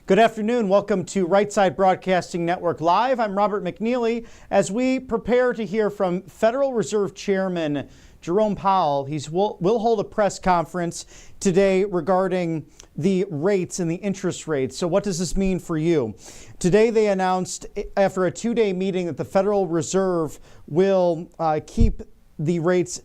Good afternoon. Welcome to Right Side Broadcasting Network Live. I'm Robert McNeely. As we prepare to hear from Federal Reserve Chairman Jerome Powell, he will hold a press conference today regarding the rates and the interest rates. So what does this mean for you? Today they announced after a two-day meeting that the Federal Reserve will keep the rates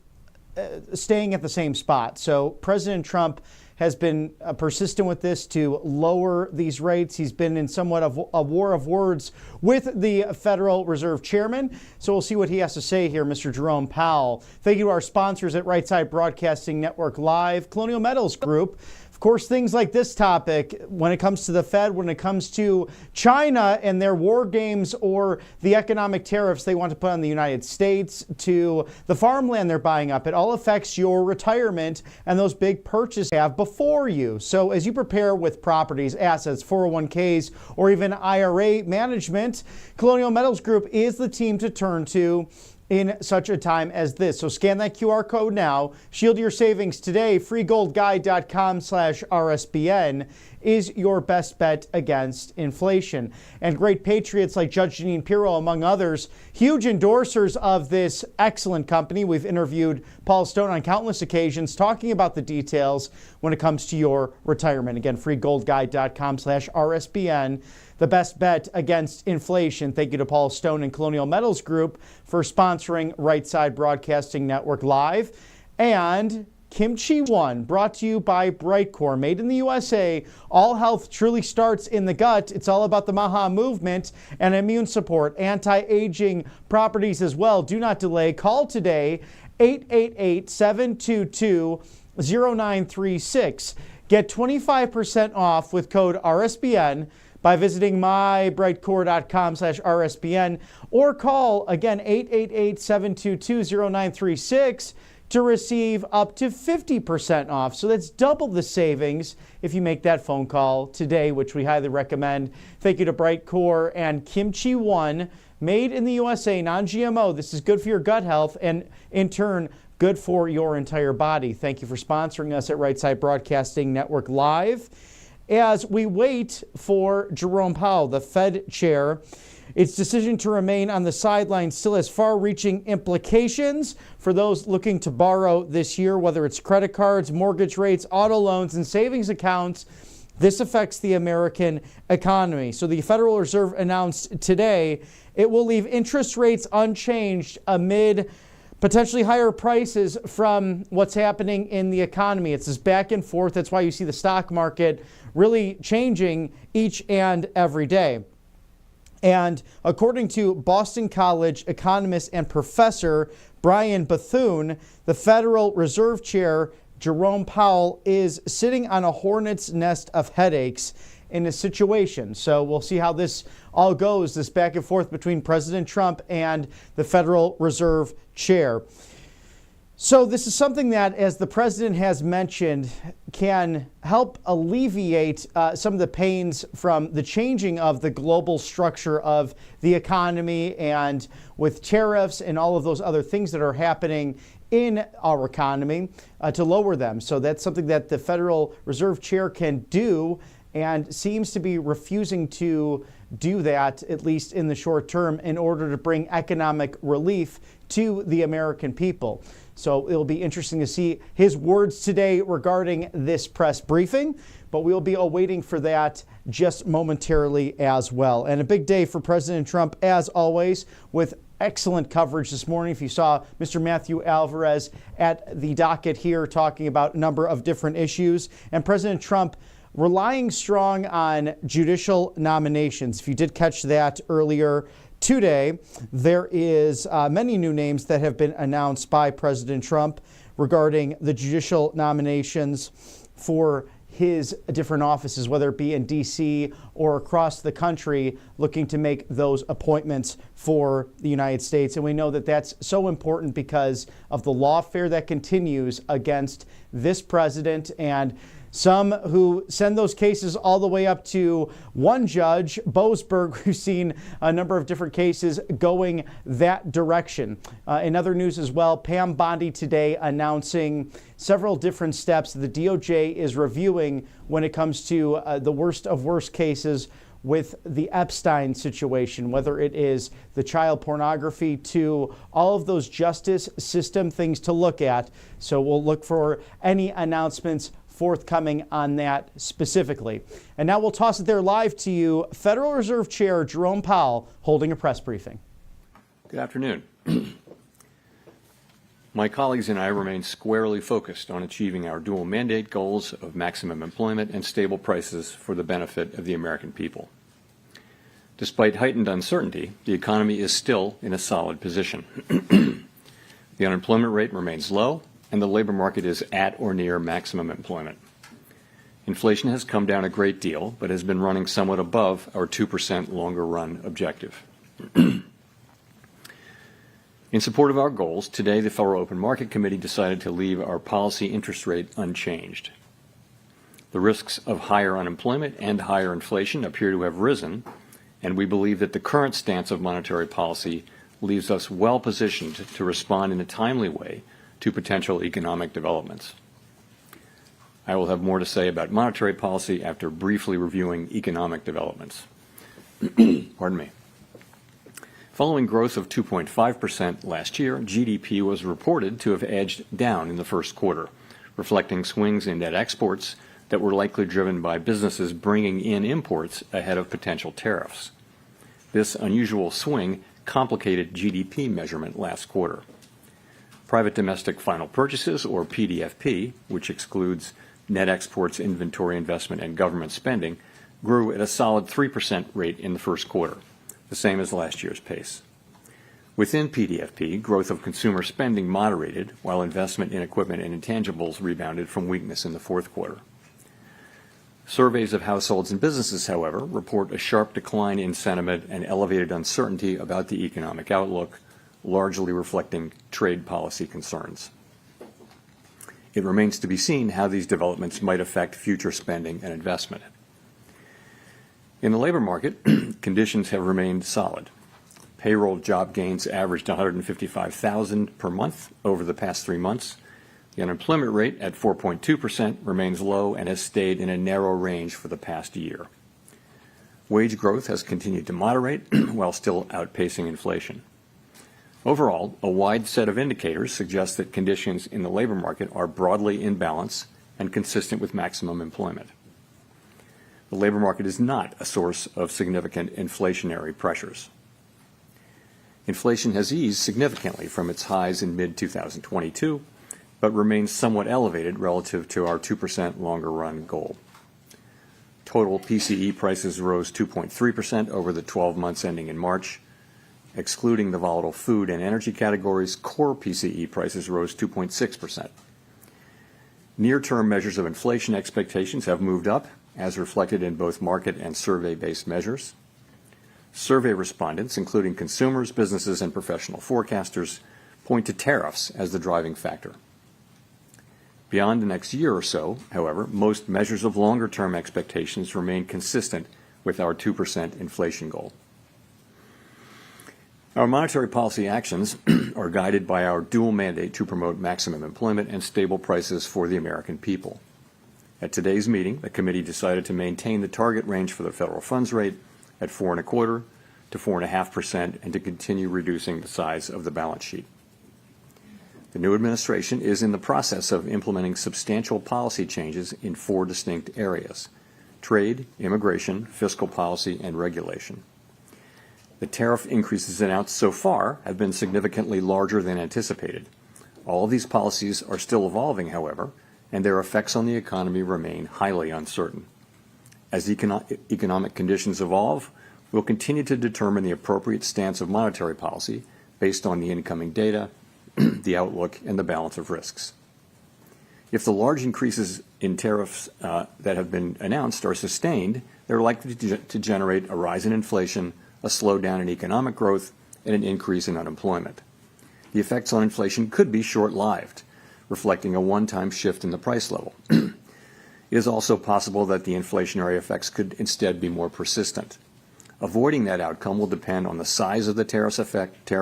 staying at the same spot. So President Trump has been persistent with this to lower these rates. He's been in somewhat of a war of words with the Federal Reserve Chairman. So we'll see what he has to say here, Mr. Jerome Powell. Thank you to our sponsors at Right Side Broadcasting Network Live, Colonial Metals Group. Of course, things like this topic, when it comes to the Fed, when it comes to China and their war games or the economic tariffs they want to put on the United States, to the farmland they're buying up, it all affects your retirement and those big purchases you have before you. So as you prepare with properties, assets, 401ks, or even IRA management, Colonial Metals Group is the team to turn to in such a time as this. So scan that QR code now. Shield your savings today. freegoldguide.com/RSBN is your best bet against inflation. And great patriots like Judge Jeanine Pirro, among others, huge endorsers of this excellent company. We've interviewed Paul Stone on countless occasions talking about the details when it comes to your retirement. Again, freegoldguide.com/RSBN. The best bet against inflation. Thank you to Paul Stone and Colonial Metals Group for sponsoring Right Side Broadcasting Network Live. And Kimchi One, brought to you by Brightcore, made in the USA. All health truly starts in the gut. It's all about the Maha movement and immune support, anti-aging properties as well. Do not delay. Call today, 888-722-0936. Get 25% off with code RSBN by visiting mybrightcore.com/RSBN or call, again, 888-722-0936 to receive up to 50% off. So that's double the savings if you make that phone call today, which we highly recommend. Thank you to Brightcore and Kimchi One, made in the USA, non-GMO. This is good for your gut health and, in turn, good for your entire body. Thank you for sponsoring us at Right Side Broadcasting Network Live. As we wait for Jerome Powell, the Fed chair, its decision to remain on the sidelines still has far-reaching implications for those looking to borrow this year, whether it's credit cards, mortgage rates, auto loans, and savings accounts. This affects the American economy. So the Federal Reserve announced today it will leave interest rates unchanged amid potentially higher prices from what's happening in the economy. It's this back and forth. That's why you see the stock market really changing each and every day. And according to Boston College economist and professor Brian Bethune, the Federal Reserve Chair Jerome Powell is sitting on a hornet's nest of headaches in a situation. So we'll see how this all goes, this back and forth between President Trump and the Federal Reserve Chair. So this is something that, as the president has mentioned, can help alleviate some of the pains from the changing of the global structure of the economy, and with tariffs and all of those other things that are happening in our economy to lower them. So that's something that the Federal Reserve Chair can do, and seems to be refusing to do that, at least in the short term, in order to bring economic relief to the American people. So it'll be interesting to see his words today regarding this press briefing, but we'll be awaiting for that just momentarily as well. And a big day for President Trump, as always, with excellent coverage this morning. If you saw Mr. Matthew Alvarez at the docket here talking about a number of different issues, and President Trump relying strong on judicial nominations. If you did catch that earlier today, there is many new names that have been announced by President Trump regarding the judicial nominations for his different offices, whether it be in D.C. or across the country, looking to make those appointments for the United States. And we know that that's so important because of the lawfare that continues against this president and Some who send those cases all the way up to one judge, Boasberg, who's seen a number of different cases going that direction. In other news as well, Pam Bondi today announcing several different steps the DOJ is reviewing when it comes to the worst of worst cases with the Epstein situation, whether it is the child pornography to all of those justice system things to look at. So we'll look for any announcements forthcoming on that specifically. And now we'll toss it there live to you. Federal Reserve Chair Jerome Powell holding a press briefing. Good afternoon. My colleagues and I remain squarely focused on achieving our dual mandate goals of maximum employment and stable prices for the benefit of the American people. Despite heightened uncertainty, the economy is still in a solid position. The unemployment rate remains low, and the labor market is at or near maximum employment. Inflation has come down a great deal, but has been running somewhat above our 2% longer-run objective. In support of our goals, today the Federal Open Market Committee decided to leave our policy interest rate unchanged. The risks of higher unemployment and higher inflation appear to have risen, and we believe that the current stance of monetary policy leaves us well positioned to respond in a timely way to potential economic developments. I will have more to say about monetary policy after briefly reviewing economic developments. Pardon me. Following growth of 2.5% last year, GDP was reported to have edged down in the first quarter, reflecting swings in net exports that were likely driven by businesses bringing in imports ahead of potential tariffs. This unusual swing complicated GDP measurement last quarter. Private domestic final purchases, or PDFP, which excludes net exports, inventory investment, and government spending, grew at a solid 3% rate in the first quarter, the same as last year's pace. Within PDFP, growth of consumer spending moderated, while investment in equipment and intangibles rebounded from weakness in the fourth quarter. Surveys of households and businesses, however, report a sharp decline in sentiment and elevated uncertainty about the economic outlook, largely reflecting trade policy concerns. It remains to be seen how these developments might affect future spending and investment. In the labor market, conditions have remained solid. Payroll job gains averaged 155,000 per month over the past 3 months. The unemployment rate at 4.2% remains low and has stayed in a narrow range for the past year. Wage growth has continued to moderate while still outpacing inflation. Overall, a wide set of indicators suggest that conditions in the labor market are broadly in balance and consistent with maximum employment. The labor market is not a source of significant inflationary pressures. Inflation has eased significantly from its highs in mid-2022, but remains somewhat elevated relative to our 2% longer-run goal. Total PCE prices rose 2.3% over the 12 months ending in March. Excluding the volatile food and energy categories, core PCE prices rose 2.6%. Near-term measures of inflation expectations have moved up, as reflected in both market and survey-based measures. Survey respondents, including consumers, businesses, and professional forecasters, point to tariffs as the driving factor. Beyond the next year or so, however, most measures of longer-term expectations remain consistent with our 2% inflation goal. Our monetary policy actions are guided by our dual mandate to promote maximum employment and stable prices for the American people. At today's meeting, the committee decided to maintain the target range for the federal funds rate at 4.25% to 4.5% and to continue reducing the size of the balance sheet. The new administration is in the process of implementing substantial policy changes in 4 distinct areas: trade, immigration, fiscal policy, and regulation. The tariff increases announced so far have been significantly larger than anticipated. All of these policies are still evolving, however, and their effects on the economy remain highly uncertain. As economic conditions evolve, we'll continue to determine the appropriate stance of monetary policy based on the incoming data, the outlook, and the balance of risks. If the large increases in tariffs that have been announced are sustained, they're likely to generate a rise in inflation, a slowdown in economic growth, and an increase in unemployment. The effects on inflation could be short-lived, reflecting a one-time shift in the price level. It is also possible that the inflationary effects could instead be more persistent. Avoiding that outcome will depend on the size of the tariff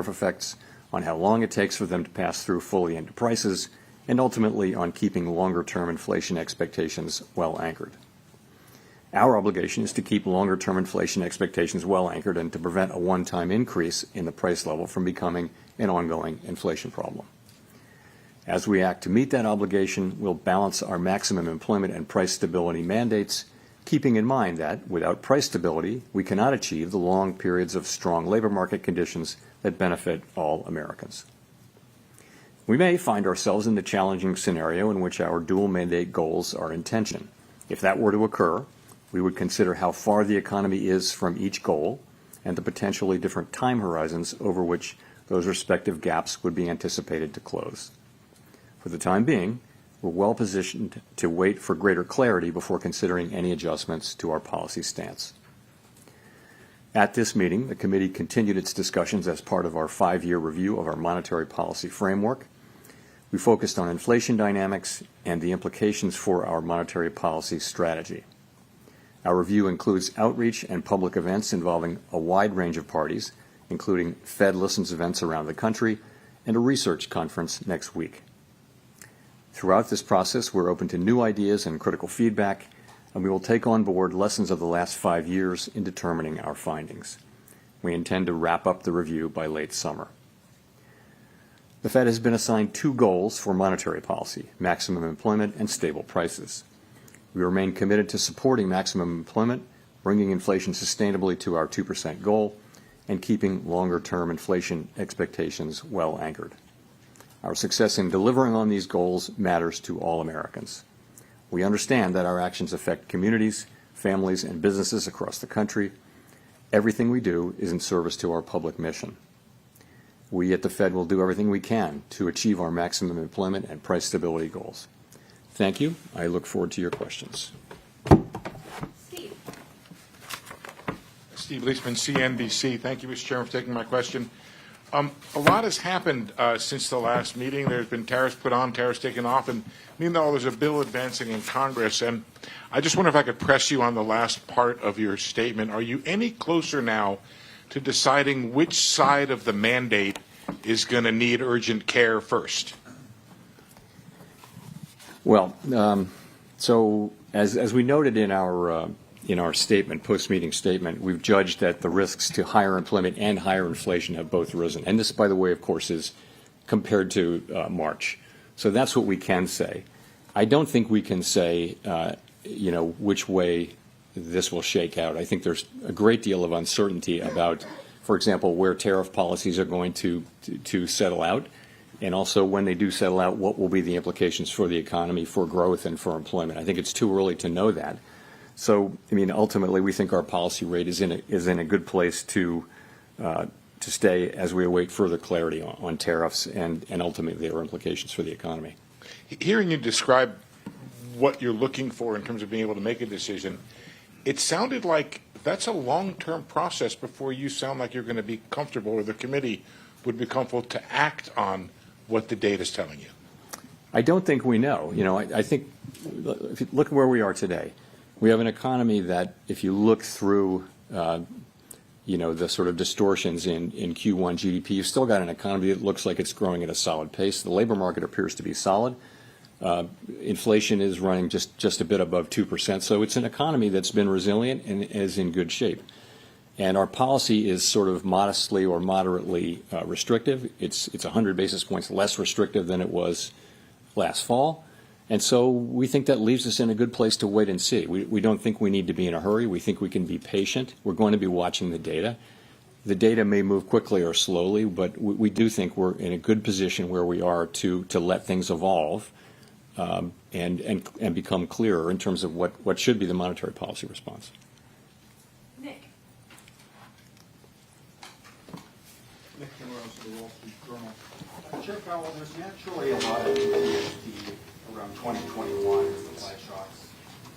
effects, on how long it takes for them to pass through fully into prices, and ultimately on keeping longer-term inflation expectations well anchored. Our obligation is to keep longer-term inflation expectations well anchored and to prevent a one-time increase in the price level from becoming an ongoing inflation problem. As we act to meet that obligation, we'll balance our maximum employment and price stability mandates, keeping in mind that without price stability, we cannot achieve the long periods of strong labor market conditions that benefit all Americans. We may find ourselves in the challenging scenario in which our dual mandate goals are in tension. If that were to occur, we would consider how far the economy is from each goal and the potentially different time horizons over which those respective gaps would be anticipated to close. For the time being, we're well positioned to wait for greater clarity before considering any adjustments to our policy stance. At this meeting, the committee continued its discussions as part of our 5-year review of our monetary policy framework. We focused on inflation dynamics and the implications for our monetary policy strategy. Our review includes outreach and public events involving a wide range of parties, including Fed Listens events around the country and a research conference next week. Throughout this process, we're open to new ideas and critical feedback, and we will take on board lessons of the last 5 years in determining our findings. We intend to wrap up the review by late summer. The Fed has been assigned 2 goals for monetary policy: maximum employment and stable prices. We remain committed to supporting maximum employment, bringing inflation sustainably to our 2% goal, and keeping longer-term inflation expectations well anchored. Our success in delivering on these goals matters to all Americans. We understand that our actions affect communities, families, and businesses across the country. Everything we do is in service to our public mission. We at the Fed will do everything we can to achieve our maximum employment and price stability goals. Thank you. I look forward to your questions. Steve Leisman, CNBC. Thank you, Mr. Chairman, for taking my question. A lot has happened since the last meeting. There's been tariffs put on, tariffs taken off, and meanwhile there's a bill advancing in Congress. And I just wonder if I could press you on the last part of your statement. Are you any closer now to deciding which side of the mandate is going to need urgent care first? Well, so as we noted in our statement, post-meeting statement, we've judged that the risks to higher employment and higher inflation have both risen. And this, by the way, of course, is compared to March. So that's what we can say. I don't think we can say, which way this will shake out. I think there's a great deal of uncertainty about, for example, where tariff policies are going to settle out, and also when they do settle out, what will be the implications for the economy, for growth, and for employment. I think it's too early to know that. So, ultimately, we think our policy rate is in a good place to stay as we await further clarity on tariffs and ultimately their implications for the economy. Hearing you describe what you're looking for in terms of being able to make a decision, it sounded like that's a long-term process before you sound like you're going to be comfortable, or the committee would be comfortable to act on what the data is telling you. I don't think we know. I think if you look at where we are today. We have an economy that, if you look through, the sort of distortions in Q1 GDP, you've still got an economy that looks like it's growing at a solid pace. The labor market appears to be solid. Inflation is running just a bit above 2%. So it's an economy that's been resilient and is in good shape. And our policy is sort of modestly or moderately restrictive. It's 100 basis points less restrictive than it was last fall. And so we think that leaves us in a good place to wait and see. We don't think we need to be in a hurry. We think we can be patient. We're going to be watching the data. The data may move quickly or slowly, but we do think we're in a good position where we are to let things evolve and become clearer in terms of what should be the monetary policy response. Nick Timmerose of the Wall Street Journal. Chair Powell, there's naturally a lot of uncertainty around 2021 and supply shocks.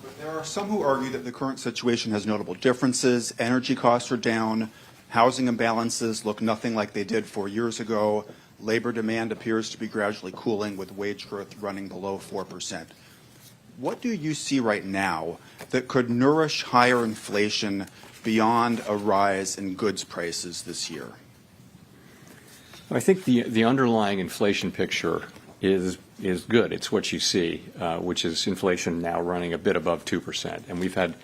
But there are some who argue that the current situation has notable differences. Energy costs are down. Housing imbalances look nothing like they did 4 years ago. Labor demand appears to be gradually cooling, with wage growth running below 4%. what do you see right now that could nourish higher inflation beyond a rise in goods prices this year? I think the underlying inflation picture is good. It's what you see, which is inflation now running a bit above 2%. And we've had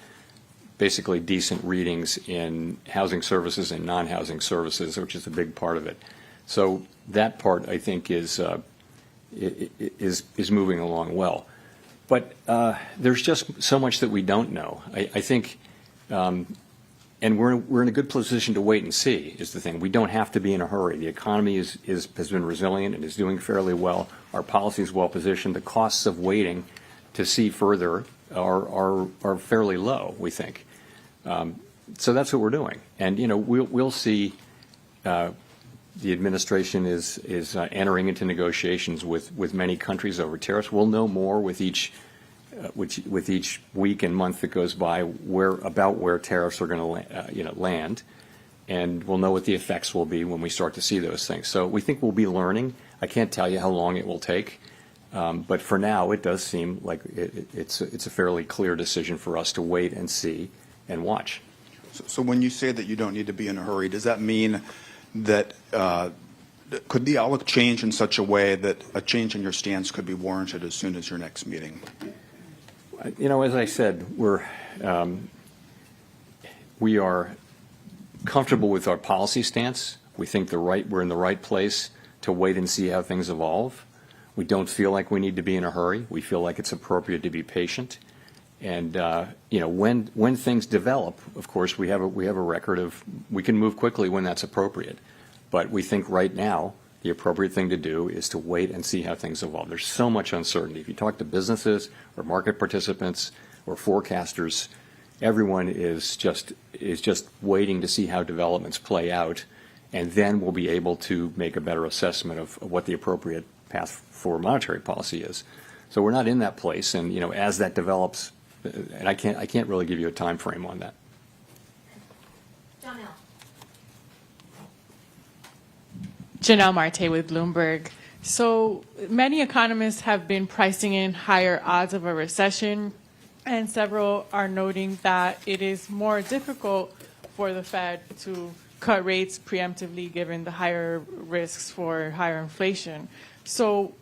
basically decent readings in housing services and non-housing services, which is a big part of it. So that part, I think, is moving along well. But there's just so much that we don't know. I think, and we're in a good position to wait and see is the thing. We don't have to be in a hurry. The economy has been resilient and is doing fairly well. Our policy is well positioned. The costs of waiting to see further are fairly low, we think. So that's what we're doing. And we'll see. The administration is entering into negotiations with many countries over tariffs. We'll know more with each week and month that goes by about where tariffs are going to land, and we'll know what the effects will be when we start to see those things. So we think we'll be learning. I can't tell you how long it will take, but for now it does seem like it's a fairly clear decision for us to wait and see and watch. So when you say that you don't need to be in a hurry, does that mean that could the outlook change in such a way that a change in your stance could be warranted as soon as your next meeting? As I said, we are comfortable with our policy stance. We think we're in the right place to wait and see how things evolve. We don't feel like we need to be in a hurry. We feel like it's appropriate to be patient. And when things develop, of course, we have a record of we can move quickly when that's appropriate. But we think right now the appropriate thing to do is to wait and see how things evolve. There's so much uncertainty. If you talk to businesses or market participants or forecasters, everyone is just waiting to see how developments play out, and then we'll be able to make a better assessment of what the appropriate path for monetary policy is. So we're not in that place, and as that develops, and I can't really give you a time frame on that. Janelle Marte with Bloomberg. So many economists have been pricing in higher odds of a recession, and several are noting that it is more difficult for the Fed to cut rates preemptively given the higher risks for higher inflation. So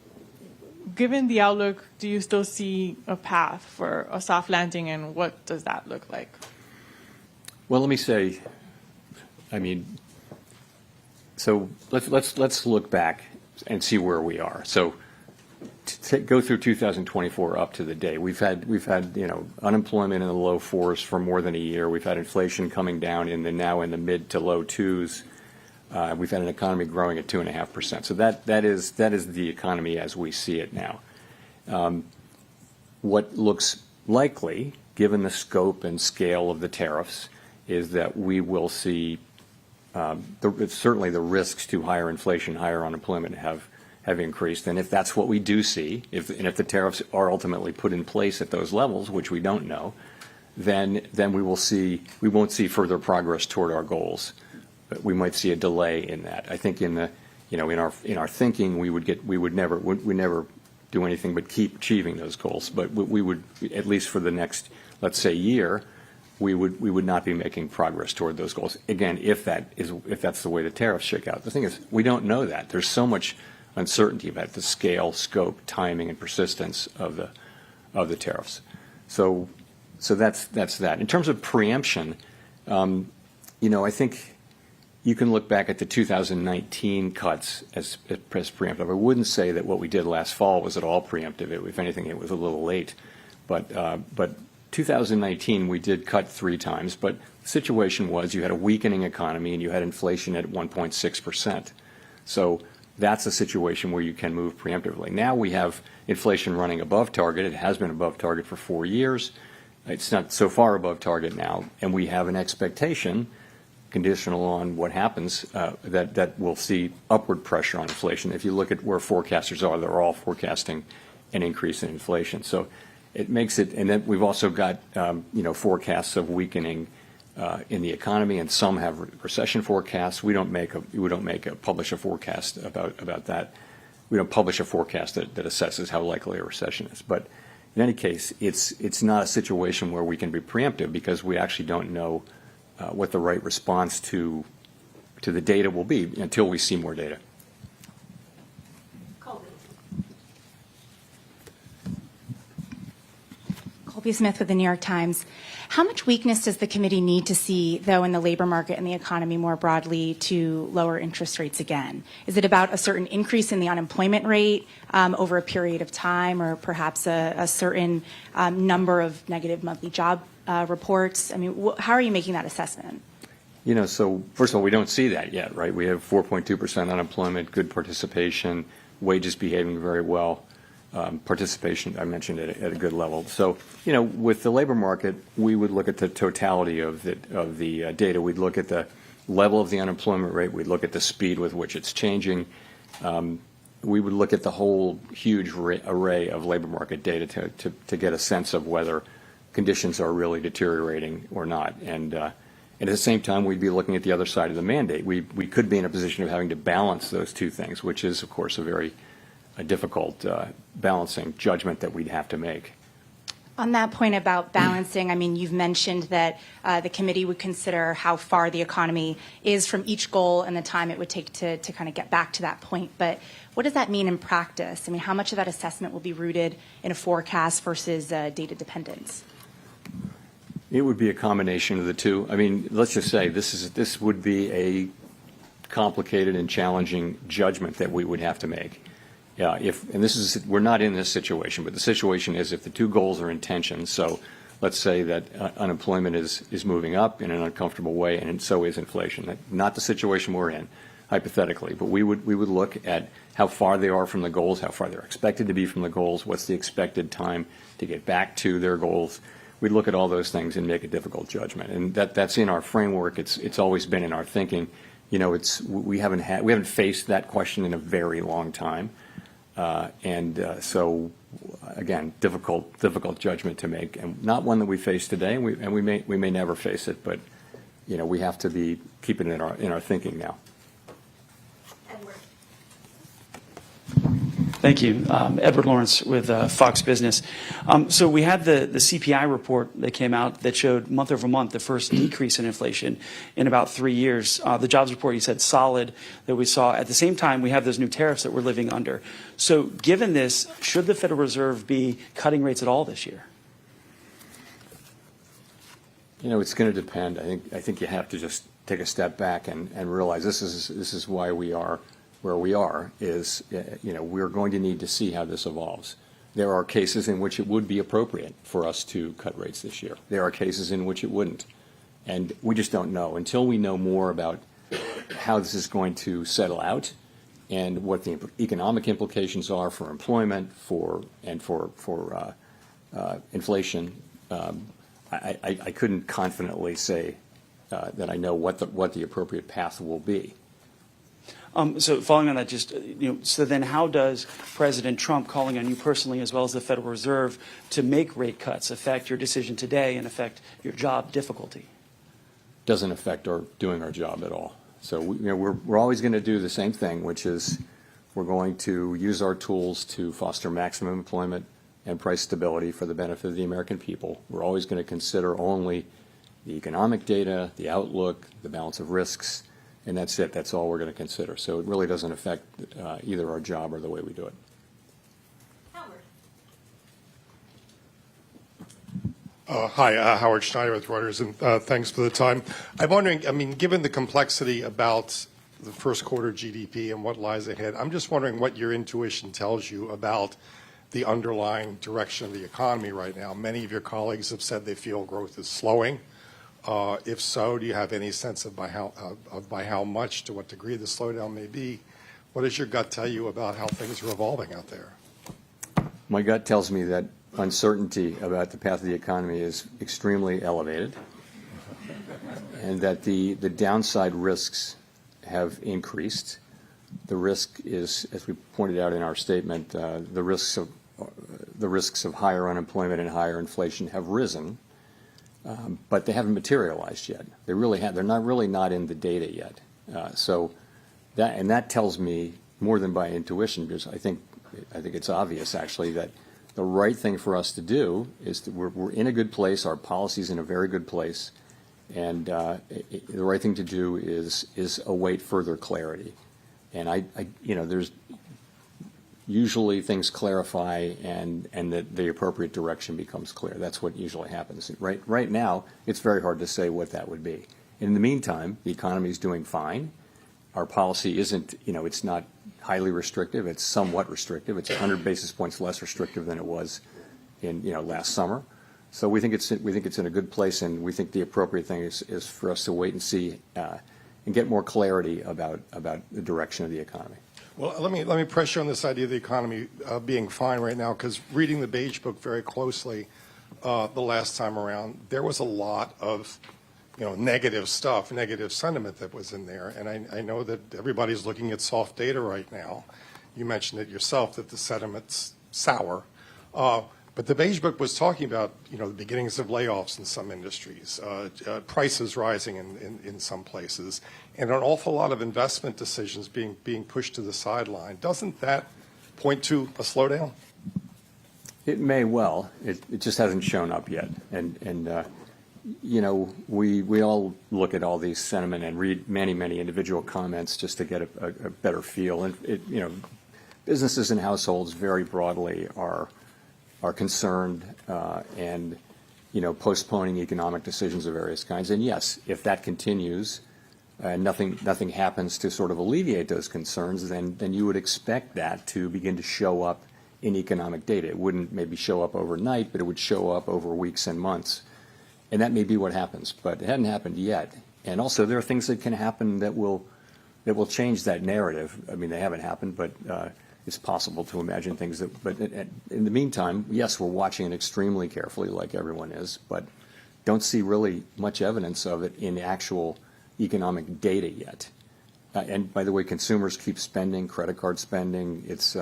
given the outlook, do you still see a path for a soft landing, and what does that look like? Well, let me say, so let's look back and see where we are. So to go through 2024 up to the day, we've had unemployment in the low 4s for more than a year. We've had inflation coming down now in the mid to low 2s. We've had an economy growing at 2.5%. So that is the economy as we see it now. What looks likely, given the scope and scale of the tariffs, is that we will see certainly the risks to higher inflation, higher unemployment have increased. And if that's what we do see, if the tariffs are ultimately put in place at those levels, which we don't know, then we won't see further progress toward our goals. But we might see a delay in that. I think in our thinking we never do anything but keep achieving those goals. But we would, at least for the next, let's say, year, we would not be making progress toward those goals. Again, if that's the way the tariffs shake out. The thing is, we don't know that. There's so much uncertainty about the scale, scope, timing, and persistence of the tariffs. So that's that. In terms of preemption, I think you can look back at the 2019 cuts as preemptive. I wouldn't say that what we did last fall was at all preemptive. If anything, it was a little late. But 2019, we did cut 3 times, but the situation was you had a weakening economy and you had inflation at 1.6%. So that's a situation where you can move preemptively. Now we have inflation running above target. It has been above target for 4 years. It's not so far above target now, and we have an expectation, conditional on what happens, that we'll see upward pressure on inflation. If you look at where forecasters are, they're all forecasting an increase in inflation. So it makes it, and then we've also got forecasts of weakening in the economy, and some have recession forecasts. We don't publish a forecast about that. We don't publish a forecast that assesses how likely a recession is. But in any case, it's not a situation where we can be preemptive because we actually don't know what the right response to the data will be until we see more data. Colby Smith with the New York Times. How much weakness does the committee need to see, though, in the labor market and the economy more broadly to lower interest rates again? Is it about a certain increase in the unemployment rate over a period of time, or perhaps a certain number of negative monthly job reports? I mean, how are you making that assessment? You know, so first of all, we don't see that yet, right? We have 4.2% unemployment, good participation, wages behaving very well. Participation, I mentioned it at a good level. So, you know, with the labor market, we would look at the totality of the data. We'd look at the level of the unemployment rate. We'd look at the speed with which it's changing. We would look at the whole huge array of labor market data to get a sense of whether conditions are really deteriorating or not. And at the same time, we'd be looking at the other side of the mandate. We could be in a position of having to balance those two things, which is, of course, a difficult balancing judgment that we'd have to make. On that point about balancing, I mean, you've mentioned that the committee would consider how far the economy is from each goal and the time it would take to kind of get back to that point. But what does that mean in practice? I mean, how much of that assessment will be rooted in a forecast versus data dependence? It would be a combination of the two. I mean, let's just say this would be a complicated and challenging judgment that we would have to make. Yeah, we're not in this situation, but the situation is if the two goals are in tension. So let's say that unemployment is moving up in an uncomfortable way, and so is inflation. Not the situation we're in, hypothetically, but we would look at how far they are from the goals, how far they're expected to be from the goals, what's the expected time to get back to their goals. We'd look at all those things and make a difficult judgment, and that's in our framework. It's always been in our thinking. You know, we haven't faced that question in a very long time. So, again, difficult judgment to make, and not one that we face today, and we may never face it, but you know, we have to be keeping it in our thinking now. Edward. Thank you. Edward Lawrence with Fox Business. So we had the CPI report that came out that showed month over month the first decrease in inflation in about 3 years. The jobs report, you said, solid that we saw. At the same time, we have those new tariffs that we're living under. So given this, should the Federal Reserve be cutting rates at all this year? You know, it's going to depend. I think you have to just take a step back and realize this is why we are where we are. Is you know, we're going to need to see how this evolves. There are cases in which it would be appropriate for us to cut rates this year. There are cases in which it wouldn't, and we just don't know until we know more about how this is going to settle out and what the economic implications are for employment, for inflation. I couldn't confidently say that I know what the appropriate path will be. So following on that, just so then how does President Trump calling on you personally, as well as the Federal Reserve, to make rate cuts affect your decision today and affect your job difficulty? Doesn't affect our doing our job at all. So we're always going to do the same thing, which is we're going to use our tools to foster maximum employment and price stability for the benefit of the American people. We're always going to consider only the economic data, the outlook, the balance of risks, and that's it. That's all we're going to consider. So it really doesn't affect either our job or the way we do it. Hi, Howard Schneider with Reuters, and thanks for the time. I'm wondering, I mean, given the complexity about the first quarter GDP and what lies ahead, I'm just wondering what your intuition tells you about the underlying direction of the economy right now. Many of your colleagues have said they feel growth is slowing. If so, do you have any sense of by how much, to what degree the slowdown may be? What does your gut tell you about how things are evolving out there? My gut tells me that uncertainty about the path of the economy is extremely elevated, and that the downside risks have increased. The risk is, as we pointed out in our statement, the risks of higher unemployment and higher inflation have risen, but they haven't materialized yet. They're not in the data yet. So that tells me more than by intuition, because I think it's obvious actually that the right thing for us to do is that we're in a good place. Our policy's in a very good place. And the right thing to do is await further clarity. And there's usually things clarify and the appropriate direction becomes clear. That's what usually happens. Right now, it's very hard to say what that would be. In the meantime, the economy is doing fine. Our policy isn't, it's not highly restrictive. It's somewhat restrictive. It's 100 basis points less restrictive than it was in, last summer. So we think it's in a good place, and we think the appropriate thing is for us to wait and see and get more clarity about the direction of the economy. Well, let me press you on this idea of the economy being fine right now, because reading the Beige Book very closely the last time around, there was a lot of negative stuff, negative sentiment that was in there. And I know that everybody's looking at soft data right now. You mentioned it yourself that the sentiment's sour. But the Beige Book was talking about, the beginnings of layoffs in some industries, prices rising in some places, and an awful lot of investment decisions being pushed to the sideline. Doesn't that point to a slowdown? It may well. It just hasn't shown up yet. And we all look at all these sentiment and read many individual comments just to get a better feel. And businesses and households very broadly are concerned and postponing economic decisions of various kinds. And yes, if that continues and nothing happens to sort of alleviate those concerns, then you would expect that to begin to show up in economic data. It wouldn't maybe show up overnight, but it would show up over weeks and months. And that may be what happens, but it hadn't happened yet. And also there are things that can happen that will change that narrative. I mean, they haven't happened, but it's possible to imagine things that, but in the meantime, yes, we're watching it extremely carefully like everyone is, but don't see really much evidence of it in actual economic data yet. And by the way, consumers keep spending, credit card spending. It's,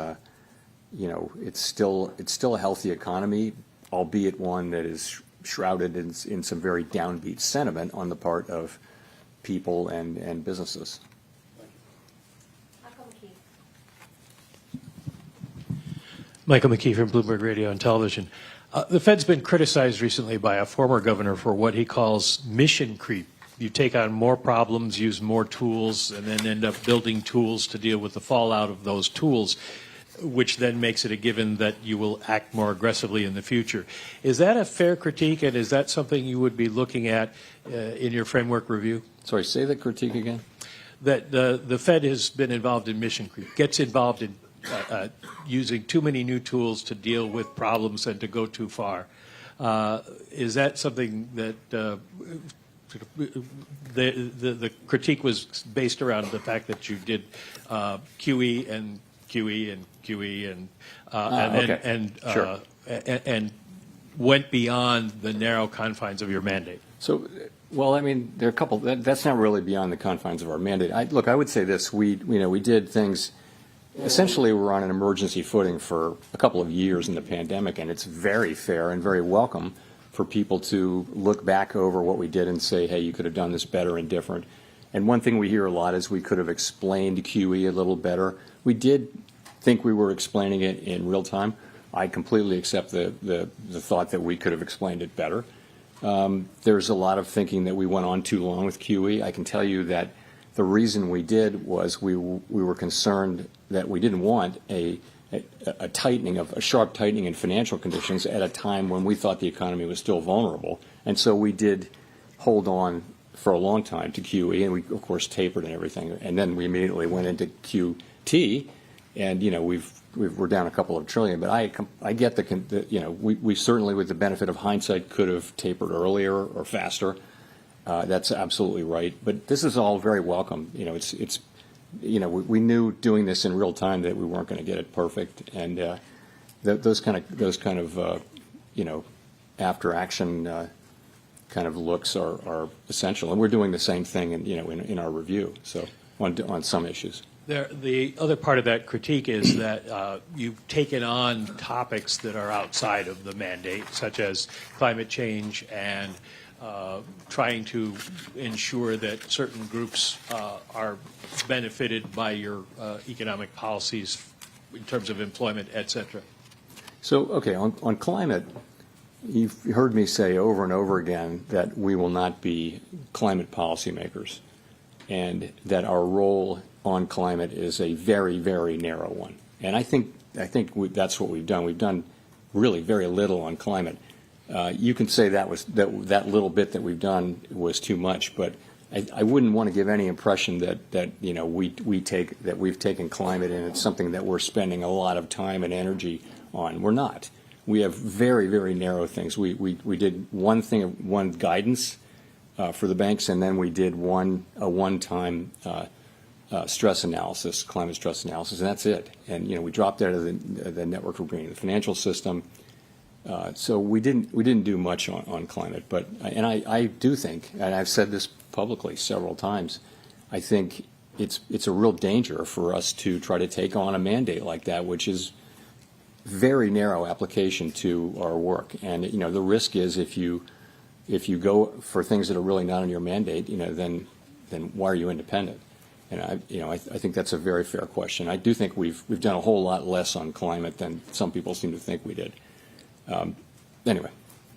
it's still a healthy economy, albeit one that is shrouded in some very downbeat sentiment on the part of people and businesses. Michael McKee from Bloomberg Radio and Television. The Fed's been criticized recently by a former governor for what he calls mission creep. You take on more problems, use more tools, and then end up building tools to deal with the fallout of those tools, which then makes it a given that you will act more aggressively in the future. Is that a fair critique, and is that something you would be looking at in your framework review? Sorry, say the critique again. That the Fed has been involved in mission creep, gets involved in using too many new tools to deal with problems and to go too far. Is that something that the critique was based around the fact that you did QE and QE and QE and went beyond the narrow confines of your mandate? So, well, I mean, there are a couple. That's not really beyond the confines of our mandate. Look, I would say this: we did things. Essentially, we're on an emergency footing for a couple of years in the pandemic, and it's very fair and very welcome for people to look back over what we did and say, hey, you could have done this better and different. And one thing we hear a lot is we could have explained QE a little better. We did think we were explaining it in real time. I completely accept the thought that we could have explained it better. There's a lot of thinking that we went on too long with QE. I can tell you that the reason we did was we were concerned that we didn't want a sharp tightening in financial conditions at a time when we thought the economy was still vulnerable. And so we did hold on for a long time to QE, and we, of course, tapered and everything. And then we immediately went into QT, and, we're down a couple of trillion. But I get we certainly, with the benefit of hindsight, could have tapered earlier or faster. That's absolutely right. But this is all very welcome. We knew doing this in real time that we weren't going to get it perfect, and those kind of after action kind of looks are essential, and we're doing the same thing in our review. So on some issues. The other part of that critique is that you've taken on topics that are outside of the mandate, such as climate change and trying to ensure that certain groups are benefited by your economic policies in terms of employment, et cetera. So, okay, on climate, you've heard me say over and over again that we will not be climate policymakers, and that our role on climate is a very, very narrow one. And I think that's what we've done. We've done really very little on climate. You can say that little bit that we've done was too much, but I wouldn't want to give any impression that you know we've taken climate and it's something that we're spending a lot of time and energy on. We're not. We have very, very narrow things. We did one guidance for the banks, and then we did a one-time stress analysis, climate stress analysis, and that's it. And you know we dropped out of the network for greening the financial system. So we didn't do much on climate, but I do think, and I've said this publicly several times, I think it's a real danger for us to try to take on a mandate like that, which is very narrow application to our work. And you know the risk is if you go for things that are really not on your mandate, you know then why are you independent? And I think that's a very fair question. I do think we've done a whole lot less on climate than some people seem to think we did. Anyway,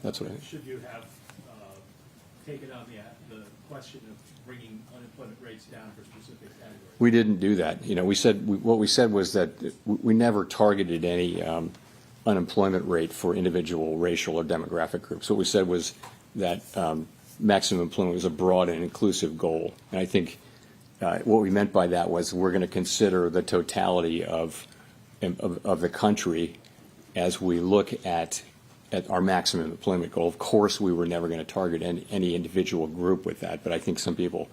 that's what I think. Should you have taken on the question of bringing unemployment rates down for specific categories? We didn't do that. You know, what we said was that we never targeted any unemployment rate for individual racial or demographic groups. What we said was that maximum employment was a broad and inclusive goal. And I think what we meant by that was we're going to consider the totality of the country as we look at our maximum employment goal. Of course, we were never going to target any individual group with that, but I think some people,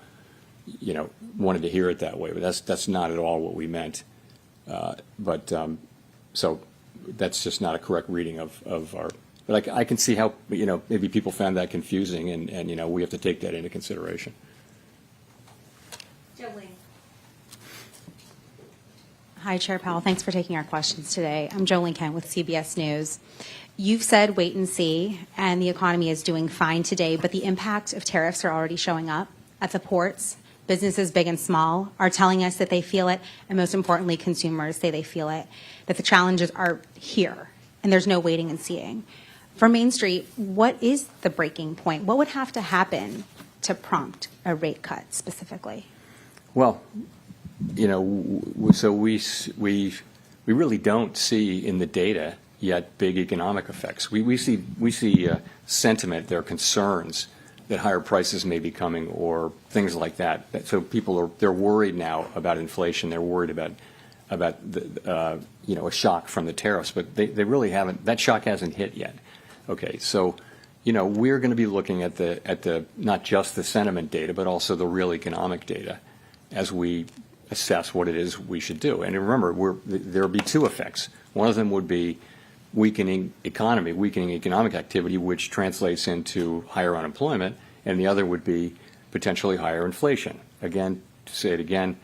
you know, wanted to hear it that way. But that's not at all what we meant. So that's just not a correct reading of our. But I can see how, you know, maybe people found that confusing, and you know we have to take that into consideration. Jolene. Hi, Chair Powell. Thanks for taking our questions today. I'm Jolene Kent with CBS News. You've said wait and see, and the economy is doing fine today, but the impact of tariffs are already showing up at the ports. Businesses, big and small, are telling us that they feel it, and most importantly, consumers say they feel it, that the challenges are here, and there's no waiting and seeing. For Main Street, what is the breaking point? What would have to happen to prompt a rate cut specifically? Well, you know, so we really don't see in the data yet big economic effects. We see sentiment, there are concerns that higher prices may be coming or things like that. So they're worried now about inflation. They're worried about the, you know, a shock from the tariffs, but they really haven't. That shock hasn't hit yet. Okay, so you know we're going to be looking at the not just the sentiment data, but also the real economic data as we assess what it is we should do. And remember, there will be two effects. One of them would be weakening economic activity, which translates into higher unemployment, and the other would be potentially higher inflation. Again, to say it again,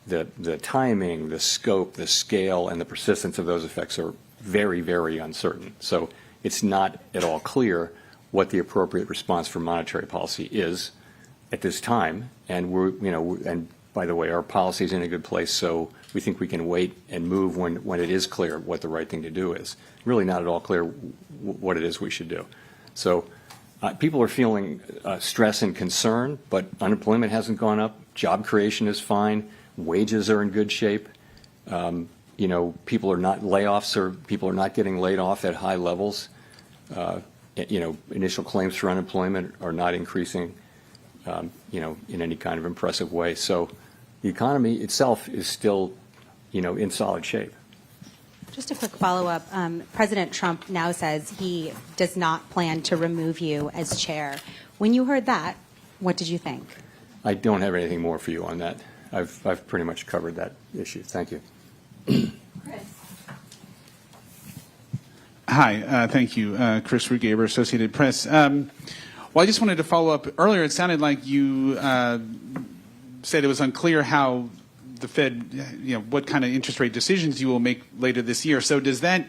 the timing, the scope, the scale, and the persistence of those effects are very, very uncertain. So it's not at all clear what the appropriate response for monetary policy is at this time. And and by the way, our policy is in a good place, so we think we can wait and move when it is clear what the right thing to do is. Really not at all clear what it is we should do. So people are feeling stress and concern, but unemployment hasn't gone up. Job creation is fine. Wages are in good shape. You know, people are not getting laid off at high levels. You know, initial claims for unemployment are not increasing, you know, in any kind of impressive way. So the economy itself is still, you know, in solid shape. Just a quick follow-up. President Trump now says he does not plan to remove you as chair. When you heard that, what did you think? I don't have anything more for you on that. I've pretty much covered that issue. Thank you. Chris. Hi, thank you. Chris Rugaber, Associated Press. Well, I just wanted to follow up. Earlier, it sounded like you said it was unclear how the Fed, you know, what kind of interest rate decisions you will make later this year. So does that,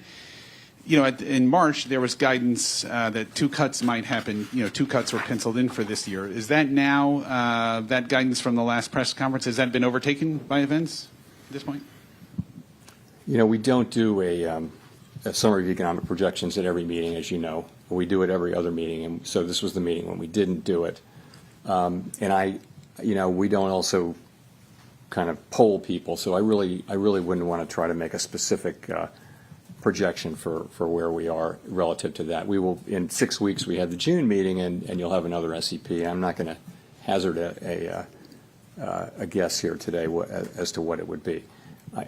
you know, in March, there was guidance that 2 cuts might happen. You know, 2 cuts were penciled in for this year. Is that now, that guidance from the last press conference, has that been overtaken by events at this point? You know, we don't do a a summary of economic projections at every meeting, as you know. We do it every other meeting, and so this was the meeting when we didn't do it. And we don't also kind of poll people, so I really wouldn't want to try to make a specific projection for where we are relative to that. We will, in 6 weeks, we have the June meeting, and you'll have another SEP. I'm not going to hazard a guess here today as to what it would be.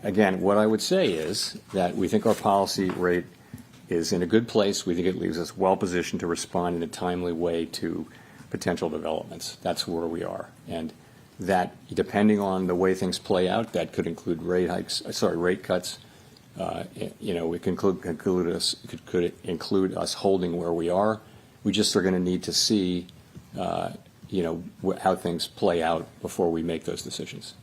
Again, what I would say is that we think our policy rate is in a good place. We think it leaves us well positioned to respond in a timely way to potential developments. That's where we are. And that, depending on the way things play out, that could include rate cuts. It could include us holding where we are. We just are going to need to see, how things play out before we make those decisions.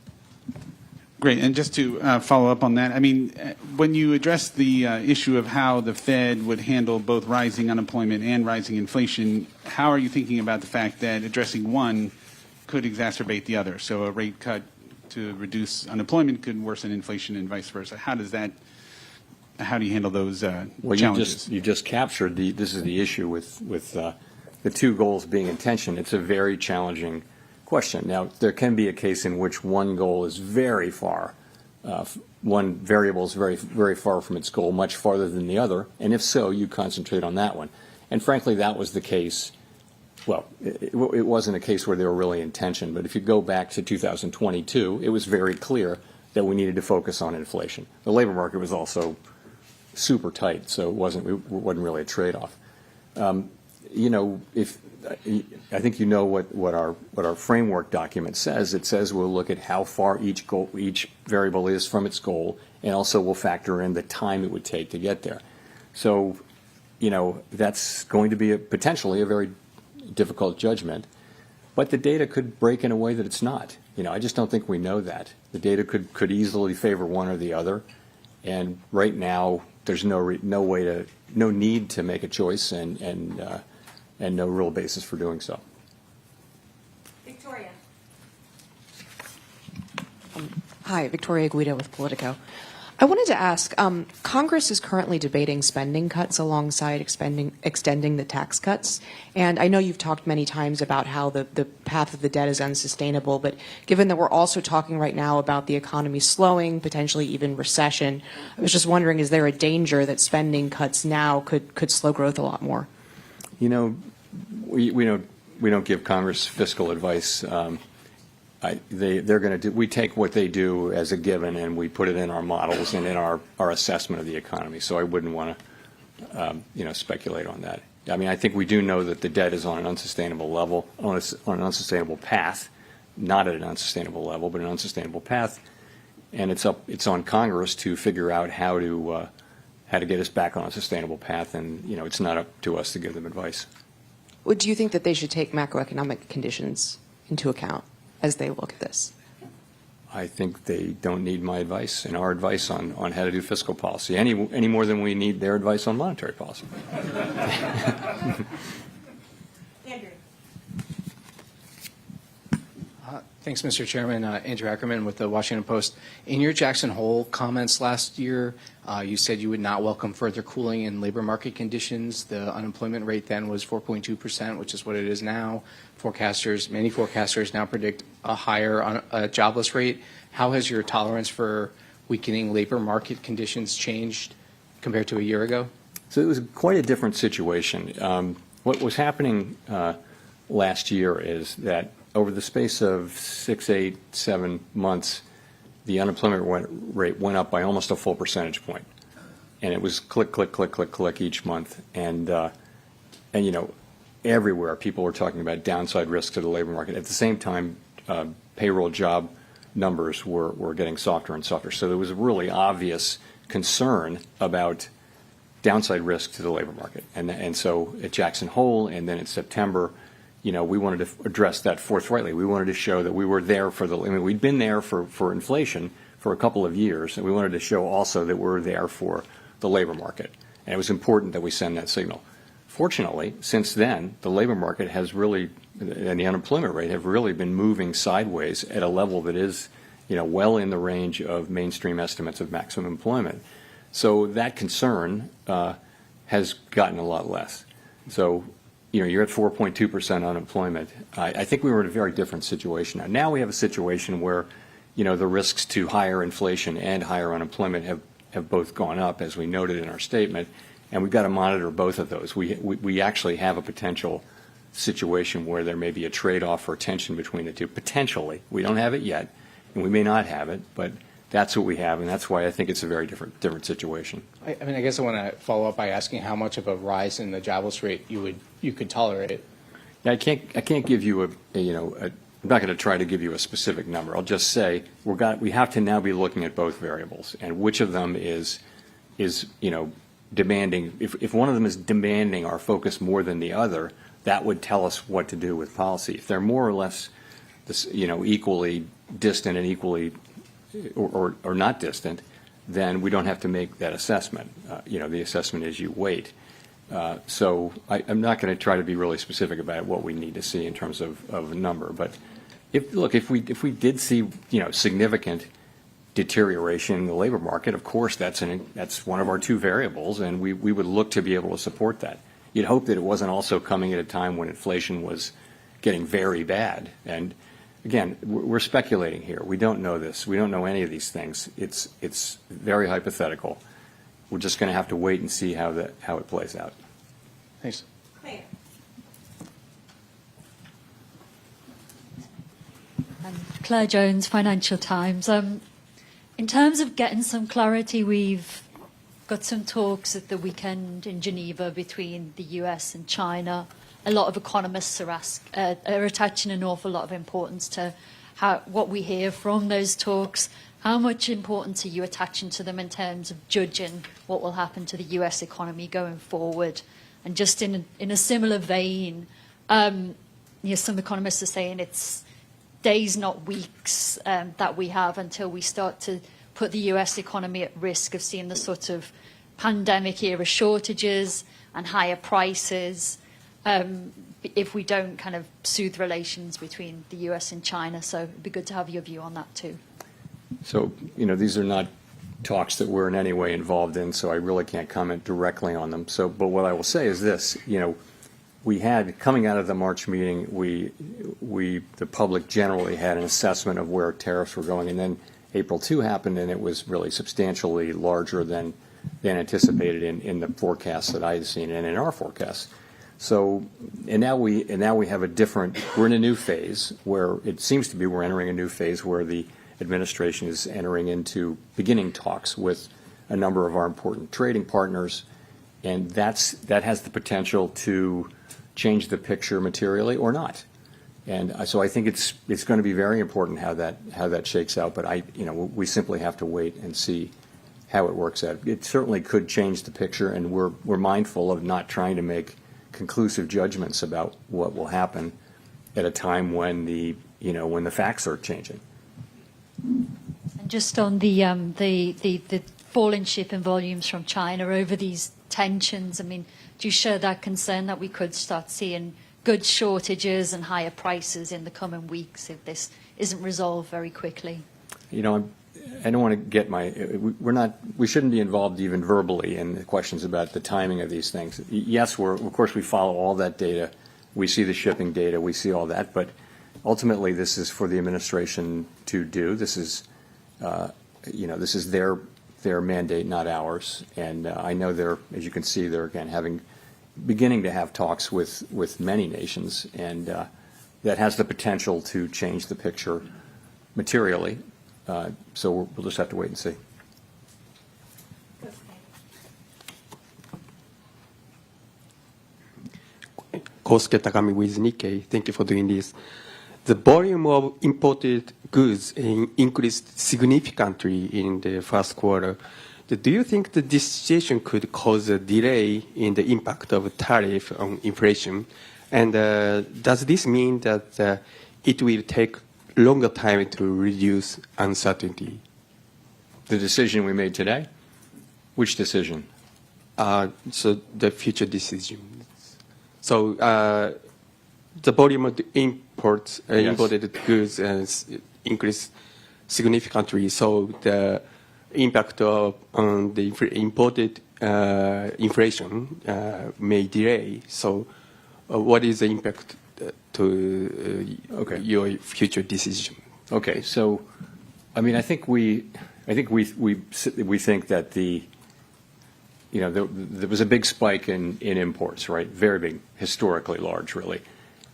Great. And just to follow up on that, I mean, when you address the issue of how the Fed would handle both rising unemployment and rising inflation, how are you thinking about the fact that addressing one could exacerbate the other? So a rate cut to reduce unemployment could worsen inflation and vice versa. How do you handle those challenges? You just captured this is the issue with the two goals being in tension. It's a very challenging question. Now, there can be a case in which one goal is very far, one variable is very, very far from its goal, much farther than the other, and if so, you concentrate on that one. And frankly, that was the case. Well, it wasn't a case where they were really in tension, but if you go back to 2022, it was very clear that we needed to focus on inflation. The labor market was also super tight, so it wasn't really a trade-off. I think what our framework document says. It says we'll look at how far each variable is from its goal, and also we'll factor in the time it would take to get there. So, that's going to be potentially a very difficult judgment, but the data could break in a way that it's not. I just don't think we know that. The data could easily favor one or the other, and right now there's no need to make a choice, and no real basis for doing so. Victoria. Hi, Victoria Guida with Politico. I wanted to ask, Congress is currently debating spending cuts alongside extending the tax cuts. And I know you've talked many times about how the path of the debt is unsustainable, but given that we're also talking right now about the economy slowing, potentially even recession, I was just wondering, is there a danger that spending cuts now could slow growth a lot more? We don't give Congress fiscal advice. We take what they do as a given, and we put it in our models and in our assessment of the economy. So I wouldn't want to speculate on that. I mean, I think we do know that the debt is on an unsustainable level, on an unsustainable path, not at an unsustainable level, but an unsustainable path, and it's on Congress to figure out how to get us back on a sustainable path, and it's not up to us to give them advice. Well, do you think that they should take macroeconomic conditions into account as they look at this? I think they don't need my advice and our advice on how to do fiscal policy any more than we need their advice on monetary policy. Andrew. Thanks, Mr. Chairman. Andrew Ackerman with the Washington Post. In your Jackson Hole comments last year, you said you would not welcome further cooling in labor market conditions. The unemployment rate then was 4.2%, which is what it is now. Many forecasters now predict a higher jobless rate. How has your tolerance for weakening labor market conditions changed compared to a year ago? So it was quite a different situation. What was happening last year is that over the space of 6, 8, 7 months, the unemployment rate went up by almost a full percentage point. And it was click, click, click, click, click each month. And everywhere people were talking about downside risks to the labor market. At the same time, payroll job numbers were getting softer and softer. So there was a really obvious concern about downside risk to the labor market. And so at Jackson Hole and then in September, we wanted to address that forthrightly. We wanted to show that we were there we'd been there for inflation for a couple of years, and we wanted to show also that we're there for the labor market. And it was important that we send that signal. Fortunately, since then, the labor market has really, and the unemployment rate have really been moving sideways at a level that is, well in the range of mainstream estimates of maximum employment. So that concern has gotten a lot less. So, you're at 4.2% unemployment. I think we were in a very different situation. Now we have a situation where, the risks to higher inflation and higher unemployment have both gone up, as we noted in our statement, and we've got to monitor both of those. We actually have a potential situation where there may be a trade-off or tension between the two, potentially. We don't have it yet, and we may not have it, but that's what we have, and that's why I think it's a very different situation. I guess I want to follow up by asking how much of a rise in the jobless rate you could tolerate. I can't give you I'm not going to try to give you a specific number. I'll just say we have to now be looking at both variables and which of them is demanding. If one of them is demanding our focus more than the other, that would tell us what to do with policy. If they're more or less, equally distant and equally or not distant, then we don't have to make that assessment. The assessment is you wait. So I'm not going to try to be really specific about what we need to see in terms of a number. But if we did see significant deterioration in the labor market, of course that's one of our two variables, and we would look to be able to support that. You'd hope that it wasn't also coming at a time when inflation was getting very bad. And again, we're speculating here. We don't know this. We don't know any of these things. It's very hypothetical. We're just going to have to wait and see how it plays out. Thanks. Claire Jones, Financial Times. In terms of getting some clarity, we've got some talks at the weekend in Geneva between the US and China. A lot of economists are attaching an awful lot of importance to what we hear from those talks. How much importance are you attaching to them in terms of judging what will happen to the US economy going forward? And just in a similar vein, some economists are saying it's days, not weeks, that we have until we start to put the US economy at risk of seeing the sort of pandemic-era shortages and higher prices if we don't kind of soothe relations between the US and China. So it'd be good to have your view on that too. So, these are not talks that we're in any way involved in, so I really can't comment directly on them. So, but what I will say is this, we had, coming out of the March meeting, the public generally had an assessment of where tariffs were going, and then April 2 happened, and it was really substantially larger than anticipated in the forecasts that I had seen and in our forecasts. So, and now we have we're in a new phase where it seems to be we're entering a new phase where the administration is beginning talks with a number of our important trading partners, and that has the potential to change the picture materially or not. And so I think it's going to be very important how that shakes out. But we simply have to wait and see how it works out. It certainly could change the picture, and we're mindful of not trying to make conclusive judgments about what will happen at a time when the facts are changing. And just on the fall in shipping volumes from China over these tensions, do you share that concern that we could start seeing goods shortages and higher prices in the coming weeks if this isn't resolved very quickly? I don't want to get we shouldn't be involved even verbally in the questions about the timing of these things. Yes, of course we follow all that data. We see the shipping data, we see all that, but ultimately this is for the administration to do. This is, this is their mandate, not ours. And I know as you can see, they're again beginning to have talks with many nations, and that has the potential to change the picture materially. So we'll just have to wait and see. Kosuke Takami with Nikkei. Thank you for doing this. The volume of imported goods increased significantly in the first quarter. Do you think that this situation could cause a delay in the impact of tariff on inflation? And does this mean that it will take longer time to reduce uncertainty? The decision we made today? Which decision? So the future decision. So the volume of the imports, imported goods increased significantly. So impact on the imported inflation may delay. So, what is the impact to your future decision? Okay, so, I mean, I think we think that there was a big spike in imports, right? Very big, historically large, really,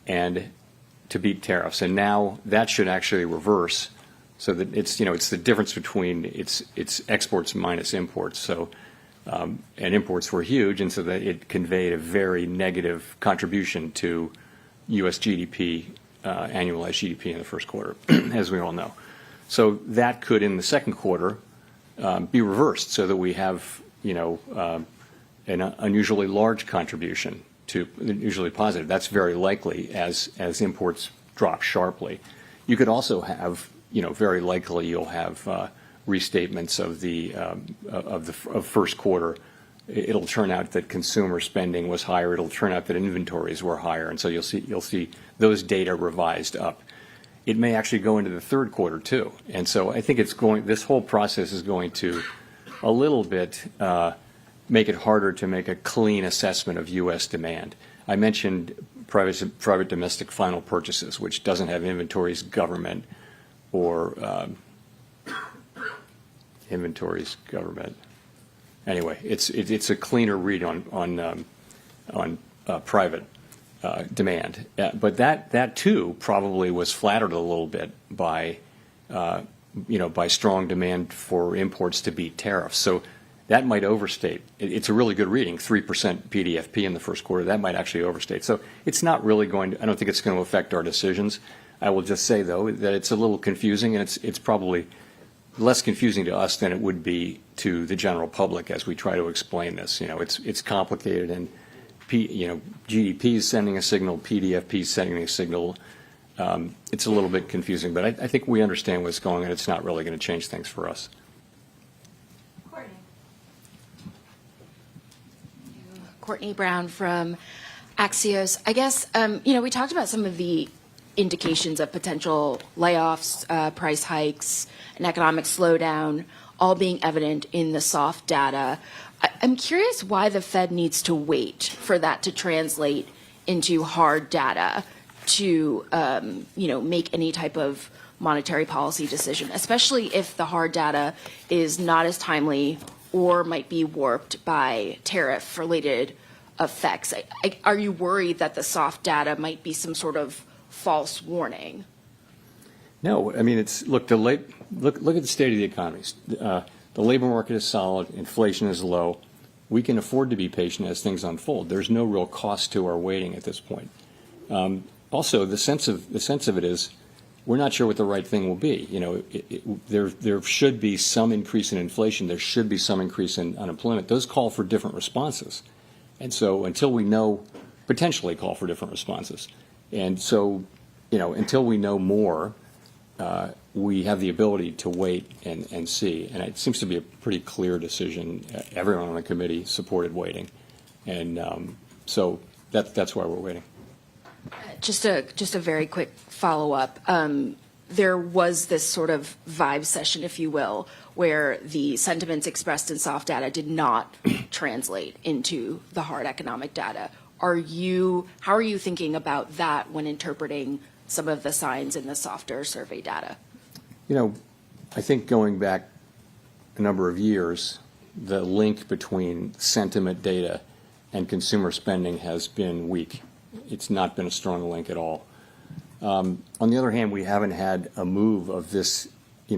and to beat tariffs. And now that should actually reverse, so that it's the difference between it's exports minus imports. So, and imports were huge, and so that it conveyed a very negative contribution to U.S. GDP, annualized GDP in the first quarter, as we all know. So that could, in the second quarter, be reversed, so that we have an unusually large contribution to usually positive. That's very likely as imports drop sharply. You could also have, very likely you'll have restatements of first quarter. It'll turn out that consumer spending was higher. It'll turn out that inventories were higher, and so you'll see those data revised up. It may actually go into the third quarter too, and so I think this whole process is going to a little bit make it harder to make a clean assessment of U.S. demand. I mentioned private domestic final purchases, which doesn't have inventories, government, or inventories, government. Anyway, it's a cleaner read on private demand, but that too probably was flattered a little bit by by strong demand for imports to beat tariffs. So that might overstate. It's a really good reading, 3% PDFP in the first quarter. That might actually overstate. So it's not really going to, I don't think it's going to affect our decisions. I will just say, though, that it's a little confusing, and it's probably less confusing to us than it would be to the general public as we try to explain this. It's complicated, and GDP is sending a signal, PDFP is sending a signal. It's a little bit confusing, but I think we understand what's going on. It's not really going to change things for us. Courtney Brown from Axios. I guess, we talked about some of the indications of potential layoffs, price hikes, an economic slowdown, all being evident in the soft data. I'm curious why the Fed needs to wait for that to translate into hard data to, make any type of monetary policy decision, especially if the hard data is not as timely or might be warped by tariff-related effects. Are you worried that the soft data might be some sort of false warning? No, I mean, look at the state of the economies. The labor market is solid, inflation is low. We can afford to be patient as things unfold. There's no real cost to our waiting at this point. Also, the sense of it is we're not sure what the right thing will be. There should be some increase in inflation. There should be some increase in unemployment. Those call for different responses. And so until we know, potentially call for different responses. And so, until we know more, we have the ability to wait and see. And it seems to be a pretty clear decision. Everyone on the committee supported waiting. And so that's why we're waiting. Just a very quick follow-up. There was this sort of vibe session, if you will, where the sentiments expressed in soft data did not translate into the hard economic data. How are you thinking about that when interpreting some of the signs in the softer survey data? I think going back a number of years, the link between sentiment data and consumer spending has been weak. It's not been a strong link at all. On the other hand, we haven't had a move of this,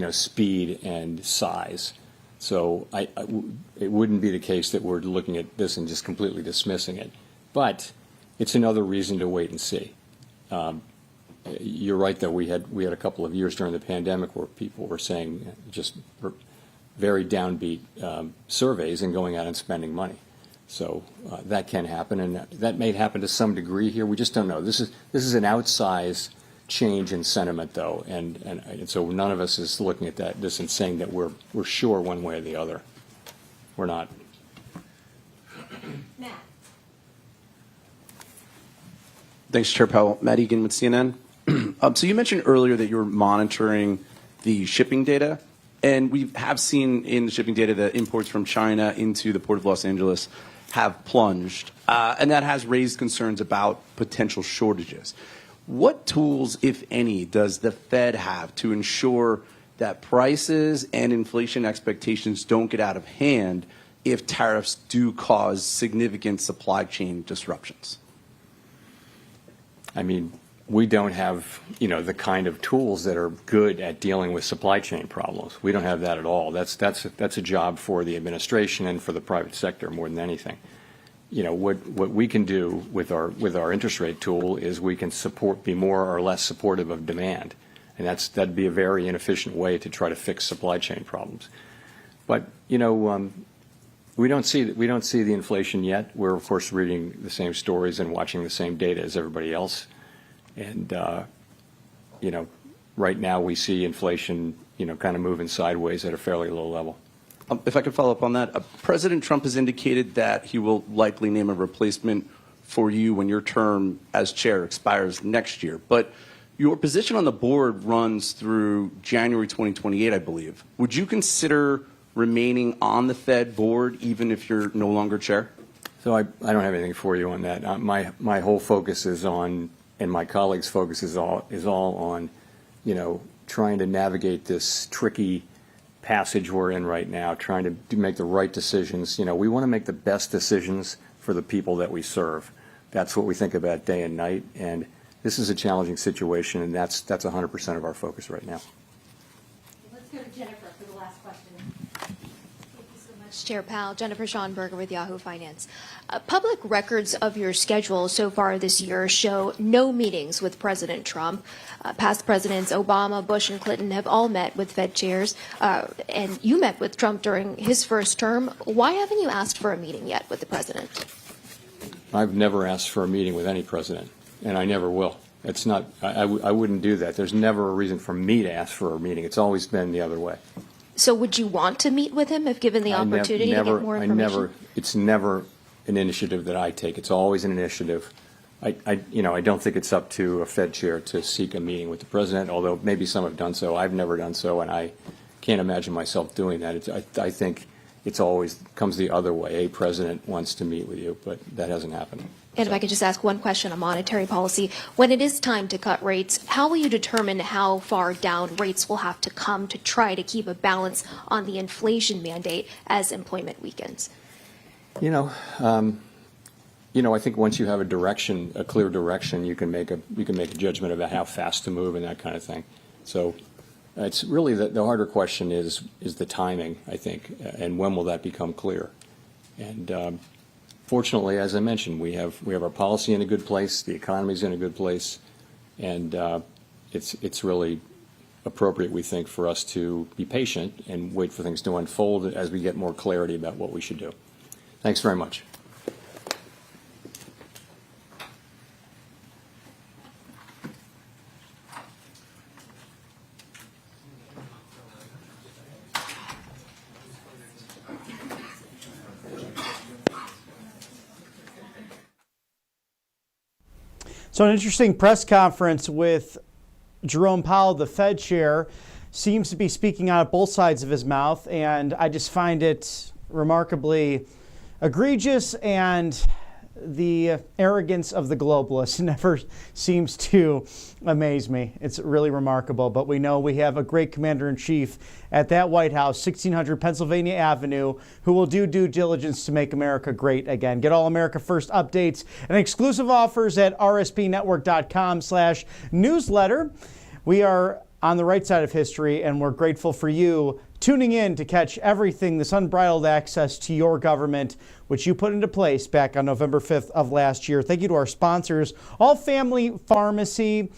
speed and size. So it wouldn't be the case that we're looking at this and just completely dismissing it. But it's another reason to wait and see. You're right, though. We had a couple of years during the pandemic where people were saying just very downbeat surveys and going out and spending money. So that can happen, and that may happen to some degree here. We just don't know. This is an outsized change in sentiment, though, and so none of us is looking at this and saying that we're sure one way or the other. We're not. Matt. Thanks, Chair Powell. Matt Egan with CNN. So you mentioned earlier that you were monitoring the shipping data, And we have seen in the shipping data that imports from China into the Port of Los Angeles have plunged, and that has raised concerns about potential shortages. What tools, if any, does the Fed have to ensure that prices and inflation expectations don't get out of hand if tariffs do cause significant supply chain disruptions? I mean, we don't have, the kind of tools that are good at dealing with supply chain problems. We don't have that at all. That's a job for the administration and for the private sector more than anything. What we can do with our interest rate tool is we can be more or less supportive of demand, and that'd be a very inefficient way to try to fix supply chain problems. But we don't see the inflation yet. We're of course reading the same stories and watching the same data as everybody else. And, right now we see inflation, kind of moving sideways at a fairly low level. If I could follow up on that, President Trump has indicated that he will likely name a replacement for you when your term as chair expires next year. But your position on the board runs through January 2028, I believe. Would you consider remaining on the Fed board even if you're no longer chair? So I don't have anything for you on that. My whole focus is on, and my colleagues' focus is all on, trying to navigate this tricky passage we're in right now, trying to make the right decisions. We want to make the best decisions for the people that we serve. That's what we think about day and night, and this is a challenging situation, and that's 100% of our focus right now. Let's go to Jennifer for the last question. Thank you so much, Chair Powell. Jennifer Schonberger with Yahoo Finance. Public records of your schedule so far this year show no meetings with President Trump. Past presidents Obama, Bush, and Clinton have all met with Fed chairs, and you met with Trump during his first term. Why haven't you asked for a meeting yet with the president? I've never asked for a meeting with any president, and I never will. It's not. I wouldn't do that. There's never a reason for me to ask for a meeting. It's always been the other way. So would you want to meet with him if given the opportunity to get more information? It's never an initiative that I take. It's always an initiative. I don't think it's up to a Fed chair to seek a meeting with the president, although maybe some have done so. I've never done so, and I can't imagine myself doing that. I think it's always comes the other way. A president wants to meet with you, but that hasn't happened. And if I could just ask one question on monetary policy. When it is time to cut rates, how will you determine how far down rates will have to come to try to keep a balance on the inflation mandate as employment weakens? I think once you have a clear direction, you can make a judgment about how fast to move and that kind of thing. So it's really the harder question is the timing, I think, and when will that become clear? And fortunately, as I mentioned, we have our policy in a good place, the economy's in a good place, and it's really appropriate, we think, for us to be patient and wait for things to unfold as we get more clarity about what we should do. Thanks very much. So an interesting press conference with Jerome Powell, the Fed chair, seems to be speaking out of both sides of his mouth, and I just find it remarkably egregious, and the arrogance of the globalists never seems to amaze me. It's really remarkable, but we know we have a great commander-in-chief at that White House, 1600 Pennsylvania Avenue, who will do due diligence to make America great again. Get all America First updates and exclusive offers at rsbnetwork.com/newsletter. We are on the right side of history, and we're grateful for you tuning in to catch everything, this unbridled access to your government, which you put into place back on November 5th of last year. Thank you to our sponsors, All Family Pharmacy.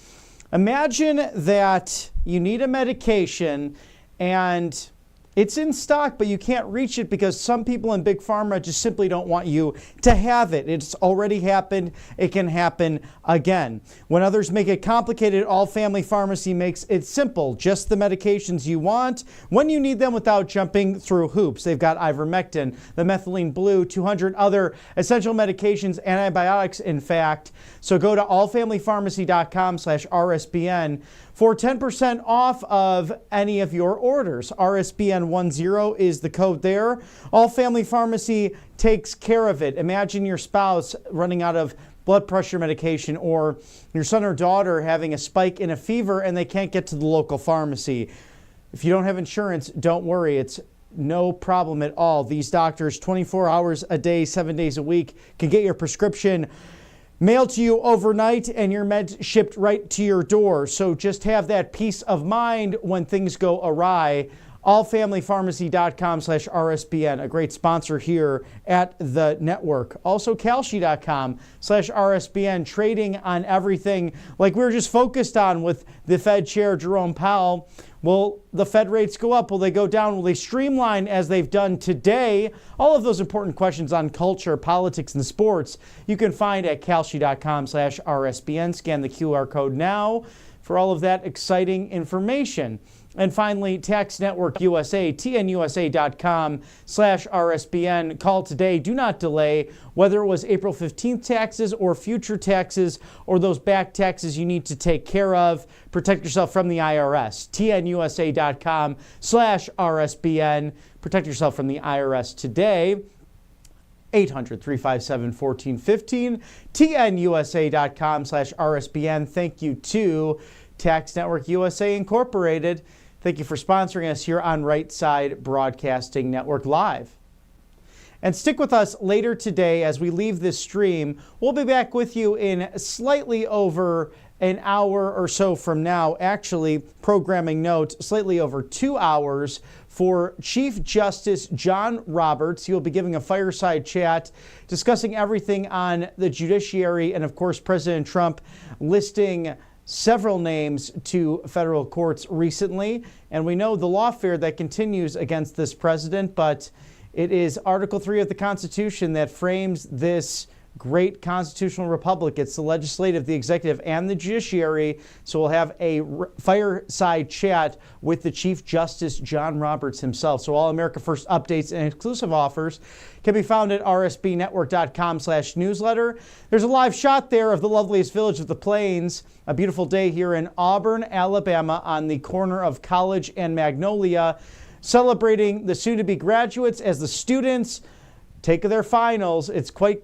Imagine that you need a medication and it's in stock, but you can't reach it because some people in Big Pharma just simply don't want you to have it. It's already happened. It can happen again. When others make it complicated, All Family Pharmacy makes it simple. Just the medications you want when you need them without jumping through hoops. They've got ivermectin, the methylene blue, 200 other essential medications, antibiotics, in fact. So go to allfamilypharmacy.com/RSBN for 10% off of any of your orders. RSBN10 is the code there. All Family Pharmacy takes care of it. Imagine your spouse running out of blood pressure medication, or your son or daughter having a spike in a fever and they can't get to the local pharmacy. If you don't have insurance, don't worry. It's no problem at all. These doctors, 24 hours a day, 7 days a week, can get your prescription mailed to you overnight and your meds shipped right to your door. So just have that peace of mind when things go awry. allfamilypharmacy.com/RSBN, a great sponsor here at the network. Also Kalshi.com/RSBN, trading on everything like we were just focused on with the Fed Chair Jerome Powell. Will the Fed rates go up? Will they go down? Will they streamline as they've done today? All of those important questions on culture, politics, and sports you can find at Kalshi.com/RSBN. Scan the QR code now for all of that exciting information. And finally, Tax Network USA, tnusa.com/RSBN. Call today. Do not delay. Whether it was April 15th taxes or future taxes or those back taxes you need to take care of, protect yourself from the IRS. tnusa.com/RSBN. Protect yourself from the IRS today. 800-357-1415. tnusa.com/RSBN. Thank you to Tax Network USA Incorporated. Thank you for sponsoring us here on Right Side Broadcasting Network Live. And stick with us later today as we leave this stream. We'll be back with you in slightly over an hour or so from now. Actually, programming note, slightly over 2 hours for Chief Justice John Roberts. He'll be giving a fireside chat discussing everything on the judiciary and, of course, President Trump listing several names to federal courts recently. And we know the lawfare that continues against this president, but it is Article 3 of the Constitution that frames this great constitutional republic. It's the legislative, the executive, and the judiciary. So we'll have a fireside chat with the Chief Justice John Roberts himself. So all America First updates and exclusive offers can be found at rsbnetwork.com/newsletter. There's a live shot there of the loveliest village of the Plains. A beautiful day here in Auburn, Alabama, on the corner of College and Magnolia, celebrating the soon-to-be graduates as the students take their finals. It's quite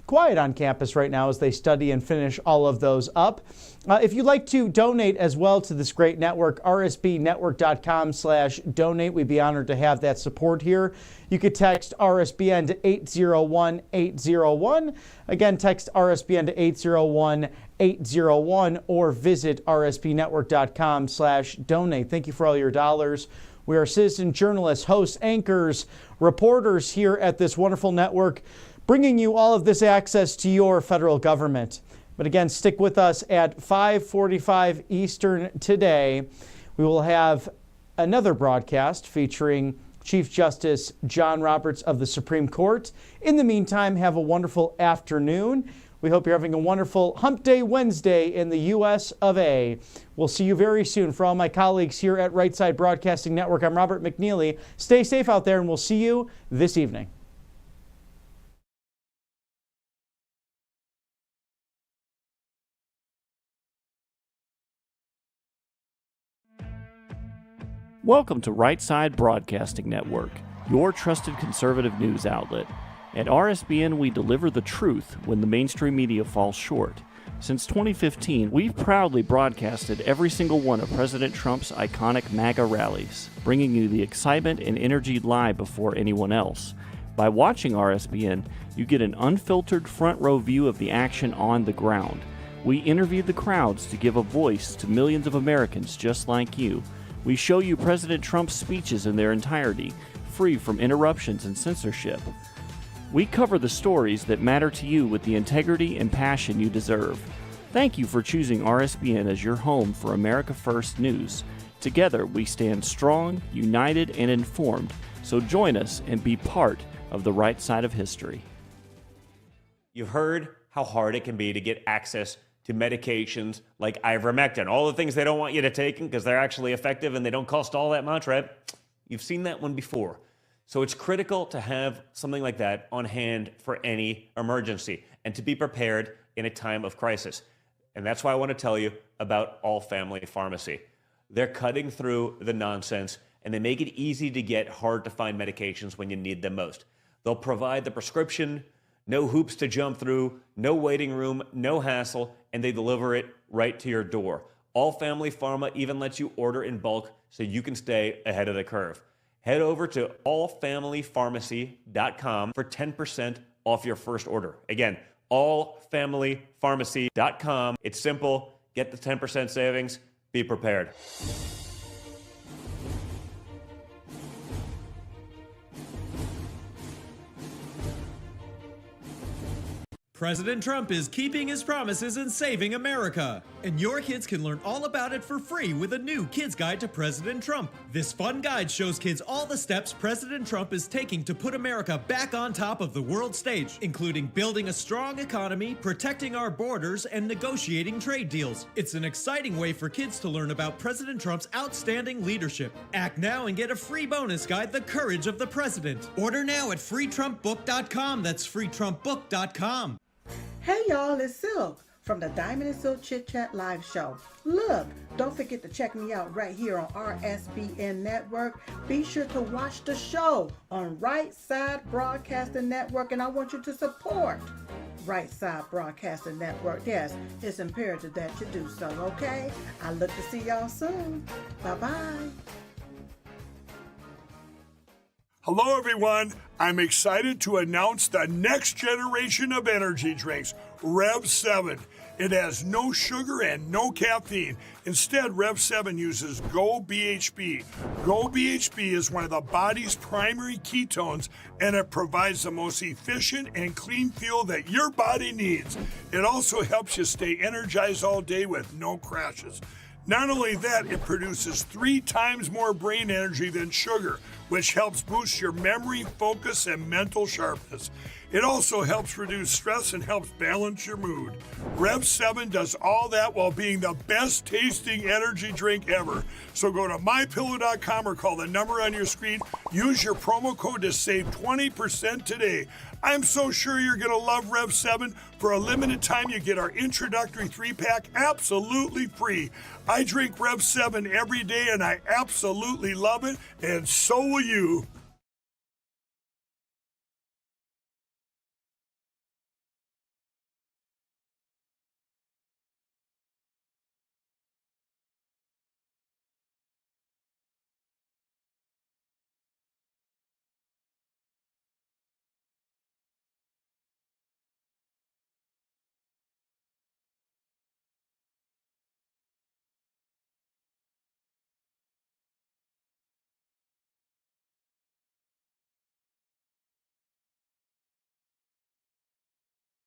quiet on campus right now as they study and finish all of those up. If you'd like to donate as well to this great network, rsbnetwork.com/donate. We'd be honored to have that support here. You could text RSBN to 801-801. Again, text RSBN to 801-801 or visit rsbnetwork.com/donate. Thank you for all your dollars. We are citizen journalists, hosts, anchors, reporters here at this wonderful network, bringing you all of this access to your federal government. But again, stick with us at 5:45 Eastern today. We will have another broadcast featuring Chief Justice John Roberts of the Supreme Court. In the meantime, have a wonderful afternoon. We hope you're having a wonderful Hump Day Wednesday in the U.S. of A. We'll see you very soon. For all my colleagues here at Right Side Broadcasting Network, I'm Robert McNeely. Stay safe out there, and we'll see you this evening. Welcome to Right Side Broadcasting Network, your trusted conservative news outlet. At RSBN, we deliver the truth when the mainstream media falls short. Since 2015, we've proudly broadcasted every single one of President Trump's iconic MAGA rallies, bringing you the excitement and energy live before anyone else. By watching RSBN, you get an unfiltered front row view of the action on the ground. We interview the crowds to give a voice to millions of Americans just like you. We show you President Trump's speeches in their entirety, free from interruptions and censorship. We cover the stories that matter to you with the integrity and passion you deserve. Thank you for choosing RSBN as your home for America First News. Together, we stand strong, united, and informed. So join us and be part of the right side of history. You've heard how hard it can be to get access to medications like ivermectin, all the things they don't want you to take because they're actually effective and they don't cost all that much, right? You've seen that one before. So it's critical to have something like that on hand for any emergency and to be prepared in a time of crisis. And that's why I want to tell you about All Family Pharmacy. They're cutting through the nonsense, and they make it easy to get hard-to-find medications when you need them most. They'll provide the prescription, no hoops to jump through, no waiting room, no hassle, and they deliver it right to your door. All Family Pharma even lets you order in bulk so you can stay ahead of the curve. Head over to allfamilypharmacy.com for 10% off your first order. Again, allfamilypharmacy.com. It's simple. Get the 10% savings. Be prepared. President Trump is keeping his promises and saving America. And your kids can learn all about it for free with a new Kids Guide to President Trump. This fun guide shows kids all the steps President Trump is taking to put America back on top of the world stage, including building a strong economy, protecting our borders, and negotiating trade deals. It's an exciting way for kids to learn about President Trump's outstanding leadership. Act now and get a free bonus guide, The Courage of the President. Order now at freetrumpbook.com. That's freetrumpbook.com. Hey y'all, it's Silk from the Diamond and Silk Chit Chat live show. Look, don't forget to check me out right here on RSBN Network. Be sure to watch the show on Right Side Broadcasting Network, and I want you to support Right Side Broadcasting Network. Yes, it's imperative that you do so, okay? I look to see y'all soon. Bye-bye. Hello, everyone. I'm excited to announce the next generation of energy drinks, Rev 7. It has no sugar and no caffeine. Instead, Rev 7 uses Go BHB. Go BHB is one of the body's primary ketones, and it provides the most efficient and clean fuel that your body needs. It also helps you stay energized all day with no crashes. Not only that, it produces 3 times more brain energy than sugar, which helps boost your memory, focus, and mental sharpness. It also helps reduce stress and helps balance your mood. Rev 7 does all that while being the best tasting energy drink ever. So go to mypillow.com or call the number on your screen. Use your promo code to save 20% today. I'm so sure you're going to love Rev 7. For a limited time, you get our introductory 3-pack absolutely free. I drink Rev 7 every day, and I absolutely love it, and so will you.